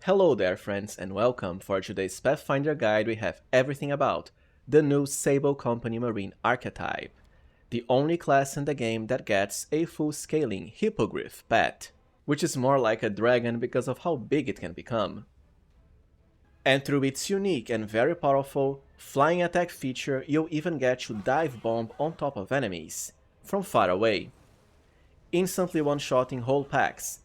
Hello there friends and welcome. For today's Pathfinder guide we have everything about the new SABLE Company Marine archetype, the only class in the game that gets a full scaling Hippogriff pet, which is more like a dragon because of how big it can become. And through its unique and very powerful flying attack feature, you'll even get to dive bomb on top of enemies, from far away, instantly one-shotting whole packs,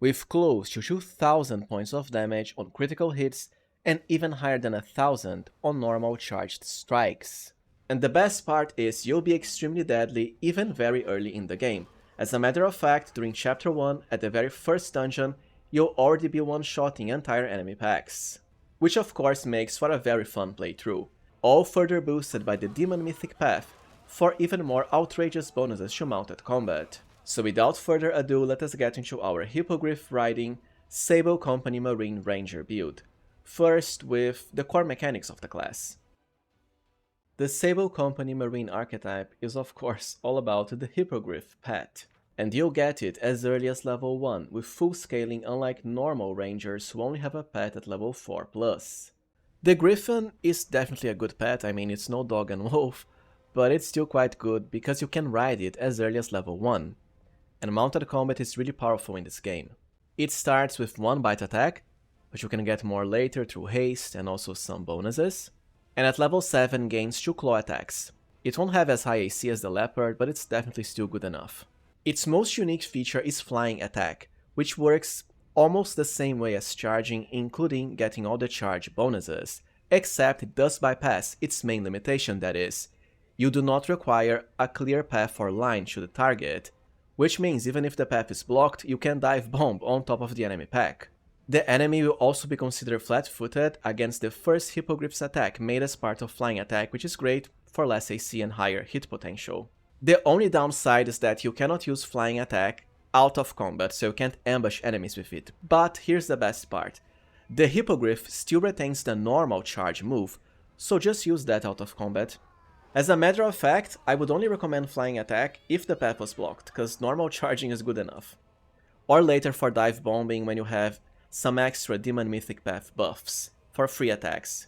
with close to 2000 points of damage on critical hits and even higher than 1000 on normal charged strikes. And the best part is you'll be extremely deadly even very early in the game. As a matter of fact, during chapter 1 at the very first dungeon, you'll already be one-shotting entire enemy packs, which of course makes for a very fun playthrough, all further boosted by the Demon Mythic path for even more outrageous bonuses to mounted combat. So without further ado, let us get into our Hippogriff riding SABLE Company Marine Ranger build. First with the core mechanics of the class. The SABLE Company Marine archetype is of course all about the Hippogriff pet, and you'll get it as early as level 1 with full scaling, unlike normal rangers who only have a pet at level 4+. The Griffin is definitely a good pet. I mean, it's no dog and wolf, but it's still quite good because you can ride it as early as level 1. And mounted combat is really powerful in this game. It starts with 1 bite attack, but you can get more later through haste and also some bonuses. And at level 7 gains 2 claw attacks. It won't have as high AC as the leopard, but it's definitely still good enough. Its most unique feature is flying attack, which works almost the same way as charging, including getting all the charge bonuses, except it does bypass its main limitation, that is, you do not require a clear path or line to the target, which means even if the path is blocked, you can dive bomb on top of the enemy pack. The enemy will also be considered flat-footed against the first Hippogriff's attack made as part of flying attack, which is great for less AC and higher hit potential. The only downside is that you cannot use flying attack out of combat, so you can't ambush enemies with it. But here's the best part. The Hippogriff still retains the normal charge move, so just use that out of combat. As a matter of fact, I would only recommend flying attack if the path was blocked, cause normal charging is good enough. Or later for dive bombing when you have some extra Demon Mythic path buffs for free attacks.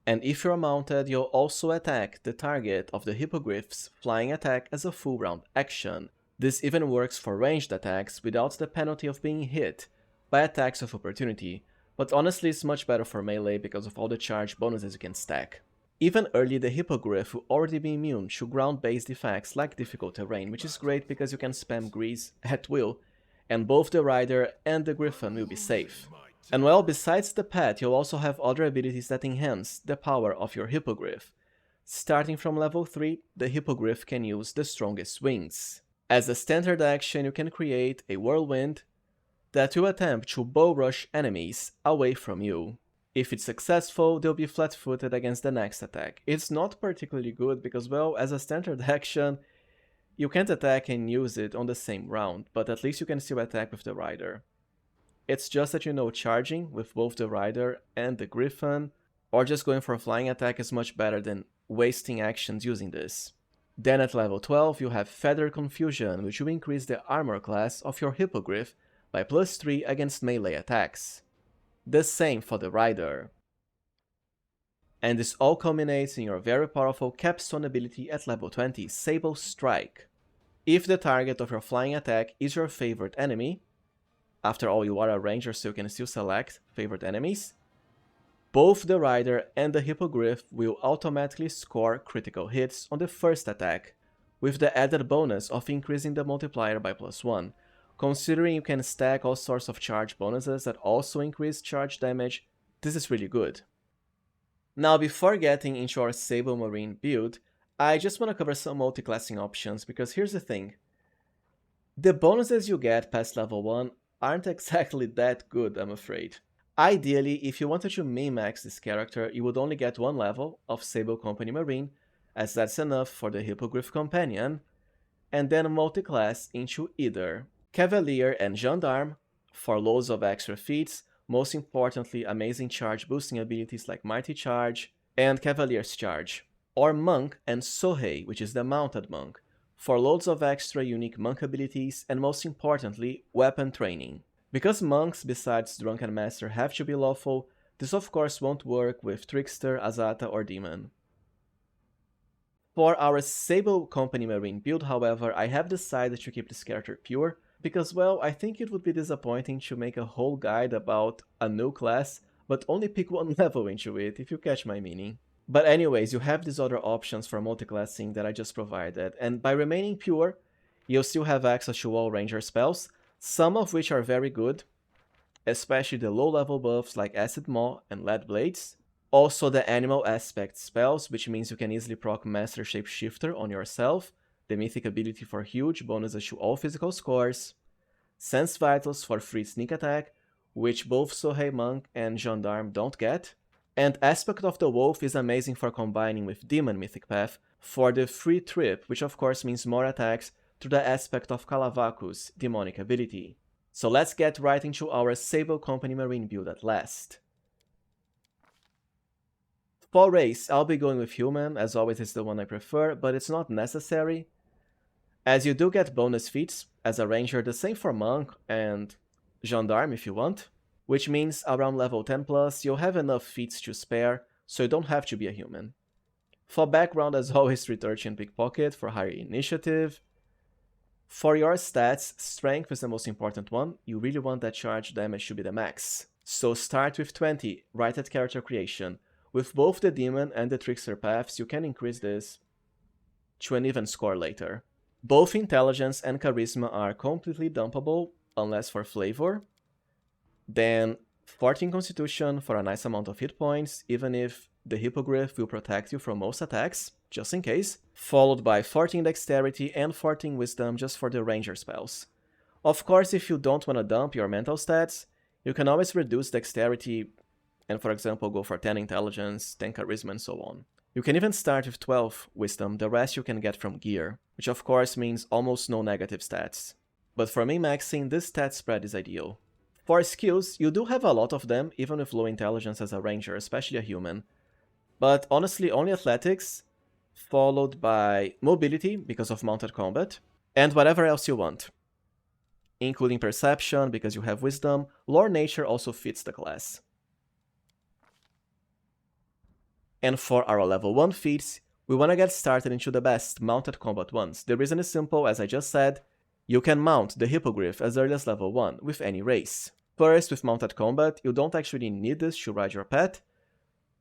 And if you're mounted, you'll also attack the target of the Hippogriff's flying attack as a full round action. This even works for ranged attacks without the penalty of being hit by attacks of opportunity, but honestly it's much better for melee because of all the charge bonuses you can stack. Even early, the Hippogriff will already be immune to ground-based effects like difficult terrain, which is great because you can spam grease at will, and both the rider and the Griffin will be safe. And well, besides the pet, you'll also have other abilities that enhance the power of your Hippogriff. Starting from level 3, the Hippogriff can use the strongest wings. As a standard action, you can create a whirlwind that will attempt to bow rush enemies away from you. If it's successful, they'll be flat-footed against the next attack. It's not particularly good because, well, as a standard action, you can't attack and use it on the same round, but at least you can still attack with the rider. It's just that, you know, charging with both the rider and the Griffin, or just going for a flying attack is much better than wasting actions using this. Then at level 12, you have Feather Confusion, which will increase the armor class of your Hippogriff by +3 against melee attacks. The same for the rider. And this all culminates in your very powerful Capstone ability at level 20, Sable Strike. If the target of your flying attack is your favorite enemy, after all you are a ranger so you can still select favorite enemies, both the rider and the Hippogriff will automatically score critical hits on the first attack, with the added bonus of increasing the multiplier by +1. Considering you can stack all sorts of charge bonuses that also increase charge damage, this is really good. Now before getting into our SABLE Marine build, I just want to cover some multiclassing options, because here's the thing. The bonuses you get past level 1 aren't exactly that good, I'm afraid. Ideally, if you wanted to min-max this character, you would only get 1 level of SABLE Company Marine, as that's enough for the Hippogriff Companion, and then multiclass into either Cavalier and Gendarme for loads of extra feats, most importantly amazing charge boosting abilities like Mighty Charge and Cavalier's Charge, or Monk and Sohei, which is the mounted monk, for loads of extra unique monk abilities and most importantly, weapon training. Because monks besides Drunken Master have to be lawful, this of course won't work with Trickster, AZATA or Demon. For our SABLE Company Marine build, however, I have decided to keep this character pure, because, well, I think it would be disappointing to make a whole guide about a new class, but only pick one level into it, if you catch my meaning. But anyways, you have these other options for multiclassing that I just provided, and by remaining pure, you'll still have access to all ranger spells, some of which are very good, especially the low-level buffs like Acid Maw and Lead Blades. Also the Animal Aspect spells, which means you can easily proc Master Shapeshifter on yourself, the mythic ability for huge bonuses to all physical scores. Sense Vitals for free sneak attack, which both Sohei Monk and Gendarme don't get. And Aspect of the Wolf is amazing for combining with Demon Mythic Path for the free trip, which of course means more attacks through the Aspect of Kalavaku's demonic ability. So let's get right into our SABLE Company Marine build at last. For race, I'll be going with human, as always is the one I prefer, but it's not necessary, as you do get bonus feats as a ranger, the same for monk and gendarme if you want, which means around level 10 plus you'll have enough feats to spare, so you don't have to be a human. For background, as always, 330 and pickpocket for higher initiative. For your stats, strength is the most important one. You really want that charge damage to be the max. So start with 20 right at character creation. With both the demon and the trickster paths, you can increase this to an even score later. Both intelligence and charisma are completely dumpable, unless for flavor. Then 14 constitution for a nice amount of hit points, even if the hippogriff will protect you from most attacks, just in case. Followed by 14 dexterity and 14 wisdom just for the ranger spells. Of course, if you don't want to dump your mental stats, you can always reduce dexterity and, for example, go for 10 intelligence, 10 charisma, and so on. You can even start with 12 wisdom, the rest you can get from gear, which of course means almost no negative stats. But for min-maxing, this stat spread is ideal. For skills, you do have a lot of them, even with low intelligence as a ranger, especially a human. But honestly, only athletics, followed by mobility because of mounted combat, and whatever else you want. Including perception because you have wisdom, lore nature also fits the class. And for our level 1 feats, we want to get started into the best mounted combat ones. The reason is simple, as I just said, you can mount the hippogriff as early as level 1 with any race. First, with mounted combat, you don't actually need this to ride your pet,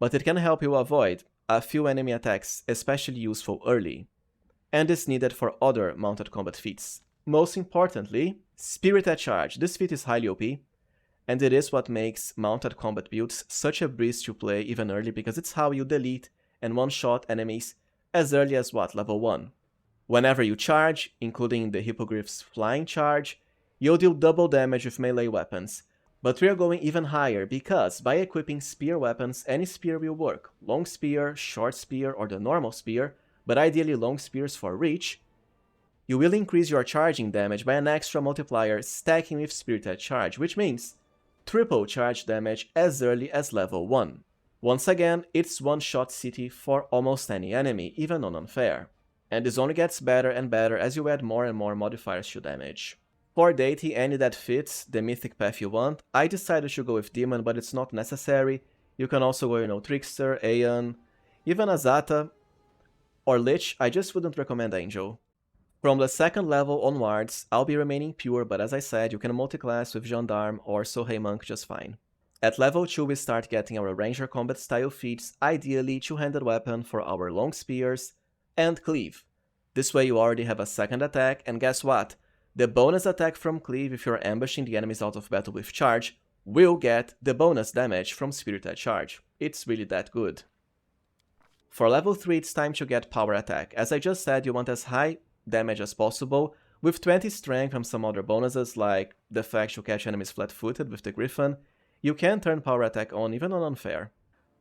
but it can help you avoid a few enemy attacks, especially useful early, and is needed for other mounted combat feats. Most importantly, Spirit at Charge. This feat is highly OP, and it is what makes mounted combat builds such a breeze to play even early, because it's how you delete and one-shot enemies as early as level 1. Whenever you charge, including the hippogriff's flying charge, you'll deal double damage with melee weapons. But we are going even higher because by equipping spear weapons, any spear will work. Long spear, short spear, or the normal spear, but ideally long spears for reach. You will increase your charging damage by an extra multiplier stacking with Spirit at Charge, which means triple charge damage as early as level 1. Once again, it's one-shot city for almost any enemy, even on unfair. And this only gets better and better as you add more and more modifiers to damage. For deity, any that fits the mythic path you want, I decided to go with demon, but it's not necessary. You can also go, trickster, AEON, even AZATA, or lich. I just wouldn't recommend angel. From the second level onwards, I'll be remaining pure, but as I said, you can multiclass with gendarme or Sohei Monk just fine. At level 2 we start getting our ranger combat style feats, ideally two-handed weapon for our long spears, and cleave. This way you already have a second attack, and guess what? The bonus attack from cleave if you're ambushing the enemies out of battle with charge will get the bonus damage from Spirit at Charge. It's really that good. For level 3 it's time to get power attack. As I just said, you want as high damage as possible, with 20 strength and some other bonuses like the fact you catch enemies flat-footed with the griffin. You can turn power attack on even on unfair.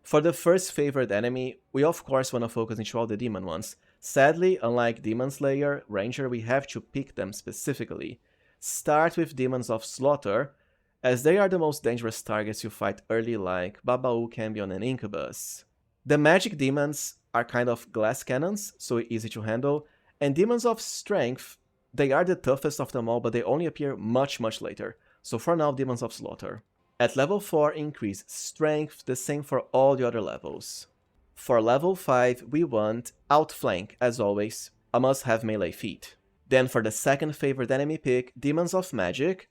For the first favored enemy, we of course want to focus into all the demon ones. Sadly, unlike Demon Slayer, Ranger, we have to pick them specifically. Start with Demons of Slaughter, as they are the most dangerous targets you fight early like Babau, Cambion, and Incubus. The magic demons are kind of glass cannons, so easy to handle, and Demons of Strength, they are the toughest of them all, but they only appear much later. so for now, Demons of Slaughter. At level 4, increase Strength, the same for all the other levels. For level 5, we want Outflank, as always, a must-have melee feat. Then for the second favorite enemy pick, Demons of Magic,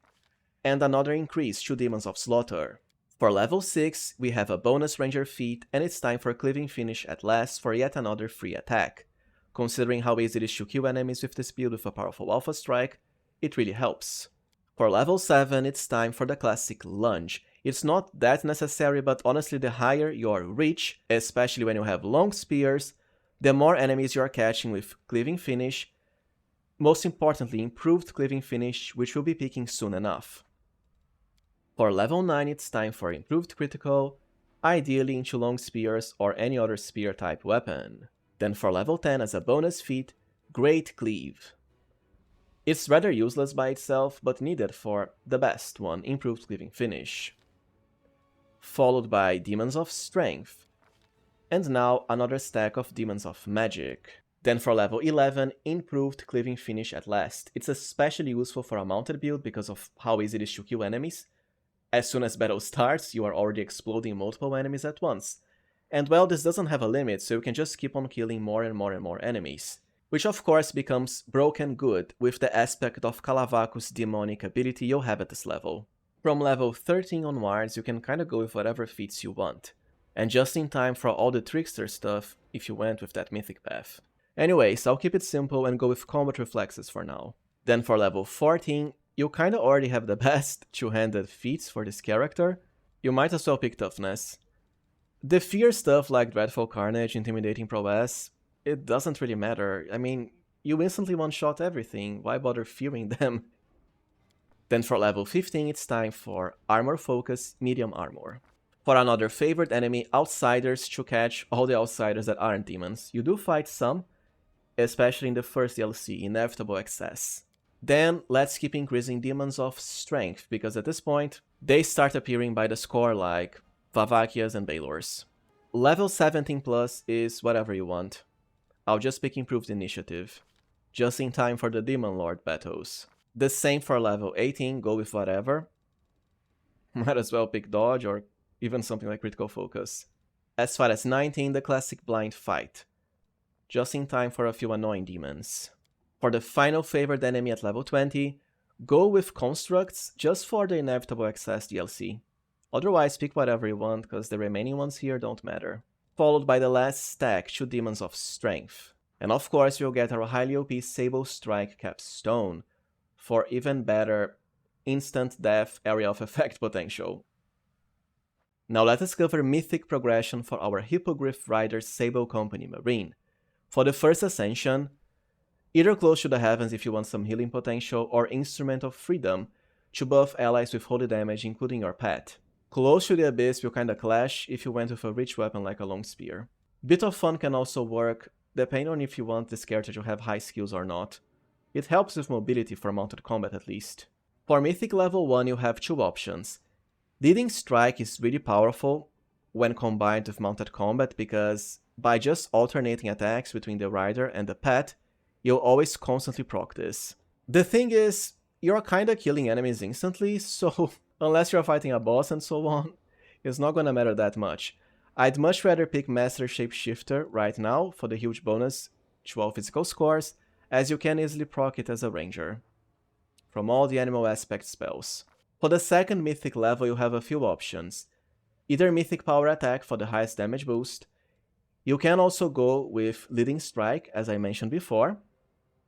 and another increase to Demons of Slaughter. For level 6, we have a bonus ranger feat, and it's time for Cleaving Finish at last for yet another free attack. Considering how easy it is to kill enemies with this build with a powerful Alpha Strike, it really helps. For level 7, it's time for the classic Lunge. It's not that necessary, but honestly the higher your reach, especially when you have long spears, the more enemies you are catching with Cleaving Finish. Most importantly, improved Cleaving Finish, which we'll be picking soon enough. For level 9, it's time for improved critical, ideally into long spears or any other spear type weapon. Then for level 10 as a bonus feat, Great Cleave. It's rather useless by itself, but needed for the best one, improved Cleaving Finish. Followed by Demons of Strength. And now another stack of Demons of Magic. Then for level 11, improved Cleaving Finish at last. It's especially useful for a mounted build because of how easy it is to kill enemies. As soon as battle starts, you are already exploding multiple enemies at once. And well, this doesn't have a limit, so you can just keep on killing more and more and more enemies. Which of course becomes broken good with the aspect of Kalavaku's demonic ability you'll have at this level. From level 13 onwards, you can kinda go with whatever feats you want. And just in time for all the Trickster stuff if you went with that mythic path. Anyways, I'll keep it simple and go with combat reflexes for now. Then for level 14, you kinda already have the best two-handed feats for this character. You might as well pick toughness. The fear stuff like Dreadful Carnage, Intimidating Prowess, it doesn't really matter. I mean, you instantly one-shot everything, why bother fearing them? Then for level 15, it's time for Armor Focus, Medium Armor. For another favorite enemy, Outsiders, to catch all the outsiders that aren't demons. You do fight some, especially in the first DLC, Inevitable Excess. Then let's keep increasing Demons of Strength, because at this point, they start appearing by the score like Vavakias and Balors. Level 17 plus is whatever you want. I'll just pick Improved Initiative, just in time for the Demon Lord battles. The same for level 18, go with whatever. Might as well pick Dodge or even something like Critical Focus. As far as 19, the classic Blind Fight, just in time for a few annoying demons. For the final favorite enemy at level 20, go with Constructs just for the Inevitable Access DLC. Otherwise, pick whatever you want, because the remaining ones here don't matter. Followed by the last stack, 2 Demons of Strength. And of course, you'll get our highly OP Sable Strike Capstone for even better instant death area of effect potential. Now let us cover Mythic Progression for our Hippogriff Rider Sable Company Marine. For the first Ascension, either Close to the Heavens if you want some healing potential, or Instrument of Freedom to buff allies with holy damage, including your pet. Close to the Abyss will kinda clash if you went with a rich weapon like a long spear. Bit of Fun can also work, depending on if you want this character to have high skills or not. It helps with mobility for mounted combat at least. For Mythic level 1 you have 2 options. Leading Strike is really powerful when combined with mounted combat, because by just alternating attacks between the rider and the pet, you'll always constantly proc this. The thing is, you're kinda killing enemies instantly, so unless you're fighting a boss and so on, it's not gonna matter that much. I'd much rather pick Master Shapeshifter right now for the huge bonus to all physical scores, as you can easily proc it as a ranger from all the animal aspect spells. For the second Mythic level you have a few options. Either Mythic Power Attack for the highest damage boost. You can also go with Leading Strike, as I mentioned before,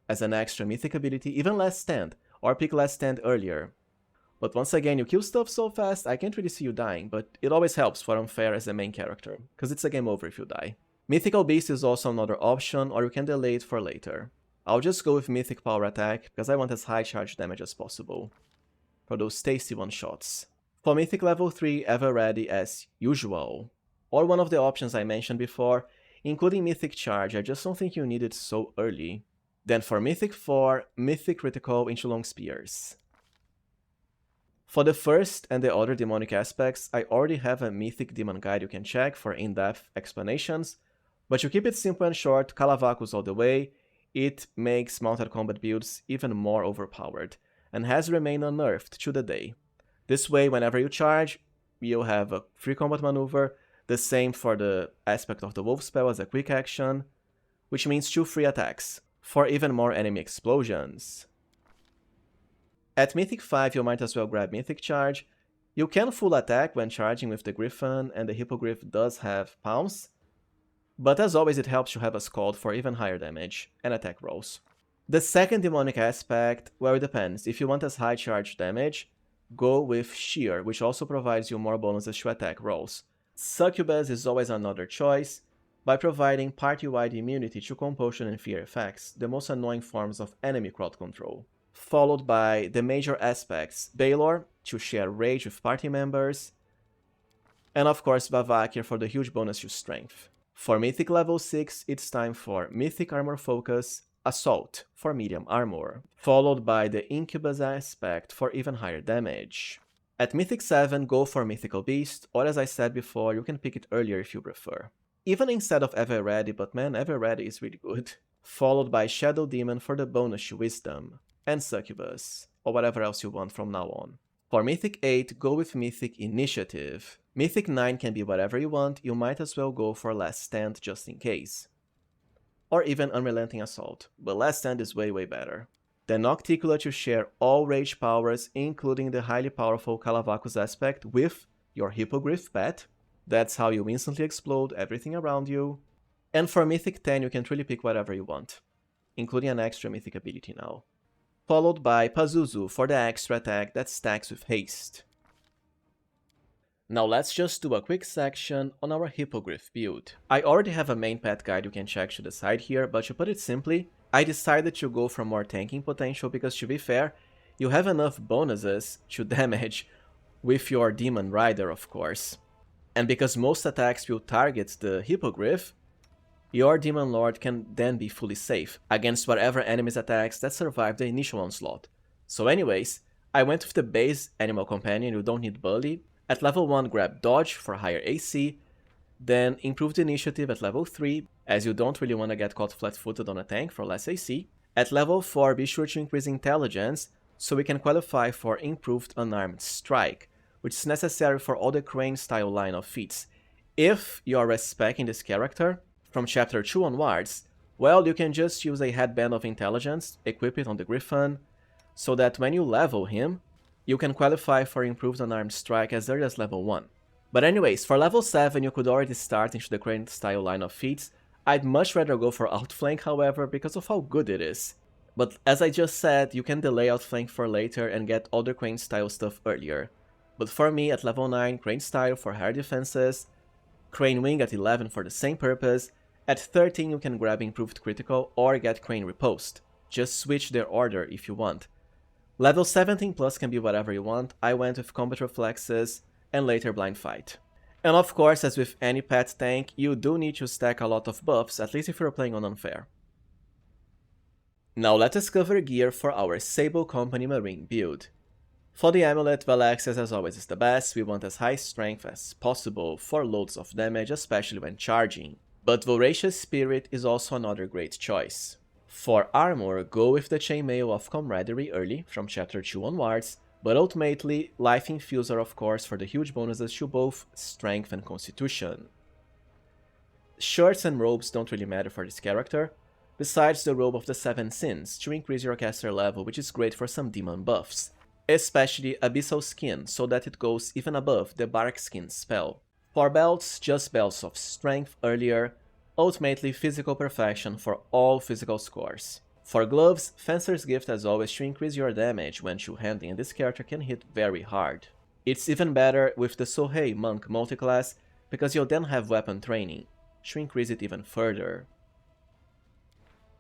as an extra Mythic ability, even Last Stand, or pick Last Stand earlier. But once again, you kill stuff so fast, I can't really see you dying, but it always helps for Unfair as the main character, because it's a game over if you die. Mythical Beast is also another option, or you can delay it for later. I'll just go with Mythic Power Attack, because I want as high charge damage as possible, for those tasty one-shots. For Mythic level 3, ever ready as usual, or one of the options I mentioned before, including Mythic Charge, I just don't think you need it so early. Then for Mythic 4, Mythic Critical into Long Spears. For the first and the other demonic aspects, I already have a Mythic Demon Guide you can check for in-depth explanations, but to keep it simple and short, Kalavakus all the way, it makes mounted combat builds even more overpowered, and has remained unnerfed to the day. This way, whenever you charge, you'll have a free combat maneuver, the same for the aspect of the wolf spell as a quick action, which means 2 free attacks, for even more enemy explosions. At Mythic 5, you might as well grab Mythic Charge. You can full attack when charging with the Griffin, and the Hippogriff does have Pounce, but as always it helps you have a Scald for even higher damage and attack rolls. The second demonic aspect, well, it depends. If you want as high charge damage, go with Shear, which also provides you more bonuses to attack rolls. Succubus is always another choice, by providing party-wide immunity to compulsion and fear effects, the most annoying forms of enemy crowd control. Followed by the major aspects, Balor, to share rage with party members, and of course Vavakir for the huge bonus to strength. For Mythic level 6, it's time for Mythic Armor Focus, Assault for medium armor, followed by the Incubus aspect for even higher damage. At Mythic 7, go for Mythical Beast, or as I said before, you can pick it earlier if you prefer. Even instead of Ever Ready, but man, Ever Ready is really good. Followed by Shadow Demon for the bonus to Wisdom, and Succubus, or whatever else you want from now on. For Mythic 8, go with Mythic Initiative. Mythic 9 can be whatever you want, you might as well go for Last Stand just in case. Or even Unrelenting Assault, but Last Stand is way better. Then Nocticula to share all rage powers, including the highly powerful Calavakus aspect with your Hippogriff pet. That's how you instantly explode everything around you. And for Mythic 10, you can truly pick whatever you want, including an extra Mythic ability now. Followed by Pazuzu for the extra attack that stacks with haste. Now let's just do a quick section on our Hippogriff build. I already have a main pet guide you can check to the side here, but to put it simply, I decided to go for more tanking potential because, to be fair, you have enough bonuses to damage with your Demon Rider, of course. And because most attacks will target the Hippogriff, your Demon Lord can then be fully safe against whatever enemy's attacks that survive the initial onslaught. So anyways, I went with the base Animal Companion, you don't need Bully. At level 1, grab Dodge for higher AC, then Improved Initiative at level 3, as you don't really want to get caught flat-footed on a tank for less AC. At level 4, be sure to increase Intelligence, so we can qualify for Improved Unarmed Strike, which is necessary for all the Crane-style line of feats. If you are respecting this character, from Chapter 2 onwards, well, you can just use a Headband of Intelligence, equip it on the Griffin, so that when you level him, you can qualify for Improved Unarmed Strike as early as level 1. But anyways, for level 7 you could already start into the Crane style line of feats. I'd much rather go for Outflank, however, because of how good it is. But as I just said, you can delay Outflank for later and get other Crane style stuff earlier. But for me, at level 9, Crane style for higher defenses, Crane Wing at 11 for the same purpose, at 13 you can grab Improved Critical or get Crane Riposte. Just switch their order if you want. Level 17 plus can be whatever you want. I went with Combat Reflexes and later Blind Fight. And of course, as with any pet tank, you do need to stack a lot of buffs, at least if you're playing on Unfair. Now let us cover gear for our SABLE Company Marine build. For the amulet, Valaxias as always is the best. We want as high strength as possible for loads of damage, especially when charging. But Voracious Spirit is also another great choice. For armor, go with the Chainmail of Camaraderie early, from Chapter 2 onwards, but ultimately, Life Infuser of course for the huge bonuses to both Strength and Constitution. Shirts and robes don't really matter for this character, besides the Robe of the Seven Sins to increase your caster level, which is great for some demon buffs, especially Abyssal Skin, so that it goes even above the Bark Skin spell. For belts, just belts of Strength earlier, ultimately Physical Perfection for all physical scores. For gloves, Fencer's Gift as always to increase your damage when two-handing, and this character can hit very hard. It's even better with the Sohei Monk multiclass, because you'll then have weapon training, to increase it even further.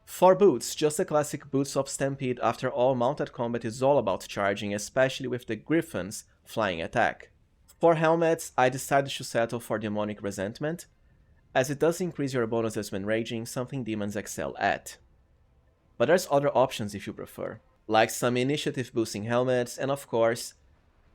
For boots, just the classic boots of Stampede. After all, mounted combat is all about charging, especially with the Griffin's flying attack. For helmets, I decided to settle for Demonic Resentment, as it does increase your bonuses when raging, something demons excel at. But there's other options if you prefer, like some initiative boosting helmets, and of course,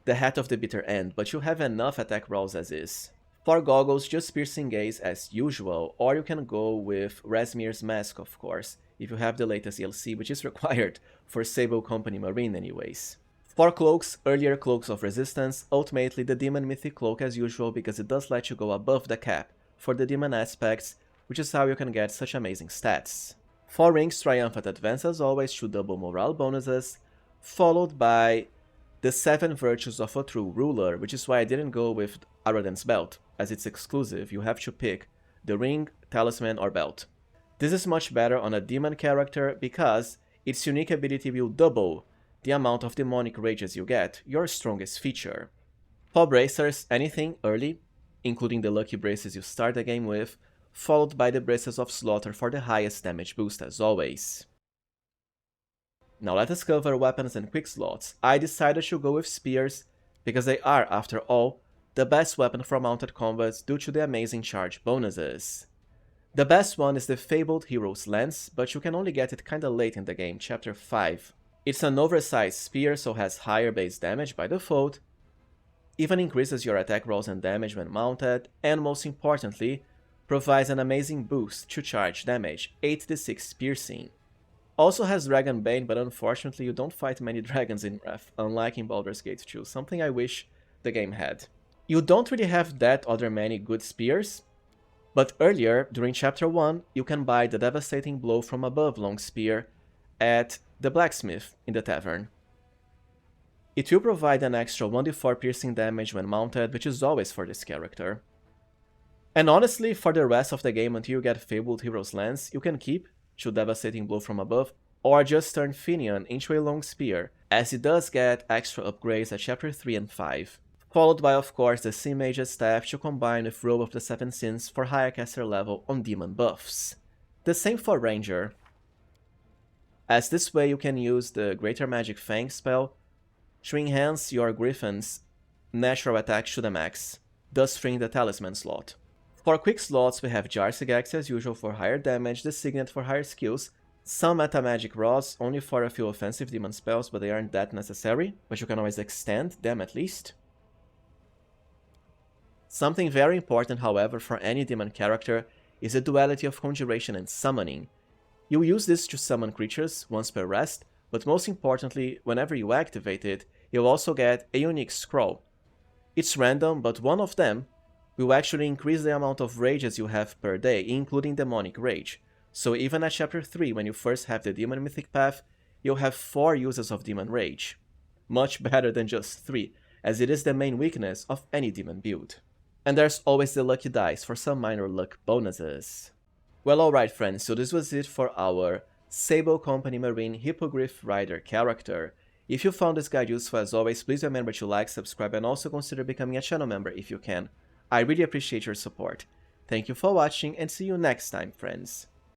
the Hat of the Bitter End, but you have enough attack rolls as is. For goggles, just Piercing Gaze as usual, or you can go with Resmir's Mask of course, if you have the latest DLC, which is required for SABLE Company Marine anyways. For cloaks, earlier cloaks of resistance, ultimately the demon mythic cloak as usual because it does let you go above the cap for the demon aspects, which is how you can get such amazing stats. For rings, triumphant advance as always to double morale bonuses, followed by the 7 virtues of a true ruler, which is why I didn't go with Aradan's belt, as it's exclusive, you have to pick the ring, talisman or belt. This is much better on a demon character because its unique ability will double the amount of demonic rages you get, your strongest feature. For bracers, anything early, including the lucky braces you start the game with, followed by the braces of slaughter for the highest damage boost as always. Now let us cover weapons and quickslots. I decided to go with spears because they are, after all, the best weapon for mounted combats due to the amazing charge bonuses. The best one is the fabled hero's lance, but you can only get it kinda late in the game, chapter 5. It's an oversized spear, so has higher base damage by default, even increases your attack rolls and damage when mounted, and most importantly, provides an amazing boost to charge damage, 8d6 piercing. Also has Dragon Bane, but unfortunately you don't fight many dragons in Wrath, unlike in Baldur's Gate 2, something I wish the game had. You don't really have that other many good spears, but earlier, during chapter 1, you can buy the Devastating Blow from Above long spear at the blacksmith in the tavern. It will provide an extra 1d4 piercing damage when mounted, which is always for this character. And honestly, for the rest of the game until you get Fabled Hero's Lance, you can keep to Devastating Blow from Above, or just turn Finian into a long spear, as it does get extra upgrades at chapter 3 and 5. Followed by of course the Sea Mage's Staff to combine with Robe of the Seven Sins for higher caster level on demon buffs. The same for Ranger, as this way you can use the Greater Magic Fang spell to enhance your Griffin's natural attack to the max, thus freeing the Talisman slot. For quick slots we have Jarsigax as usual for higher damage, the Signet for higher skills, some meta magic rods only for a few offensive demon spells but they aren't that necessary, but you can always extend them at least. Something very important however for any demon character is the duality of Conjuration and Summoning. You use this to summon creatures once per rest, but most importantly, whenever you activate it, you'll also get a unique scroll. It's random, but one of them will actually increase the amount of rages you have per day, including Demonic Rage. So even at chapter 3, when you first have the Demon Mythic Path, you'll have 4 uses of Demon Rage. Much better than just 3, as it is the main weakness of any demon build. And there's always the lucky dice for some minor luck bonuses. Well, alright friends, so this was it for our Sable Company Marine Hippogriff Rider character. If you found this guide useful as always, please remember to like, subscribe and also consider becoming a channel member if you can. I really appreciate your support. Thank you for watching and see you next time, friends.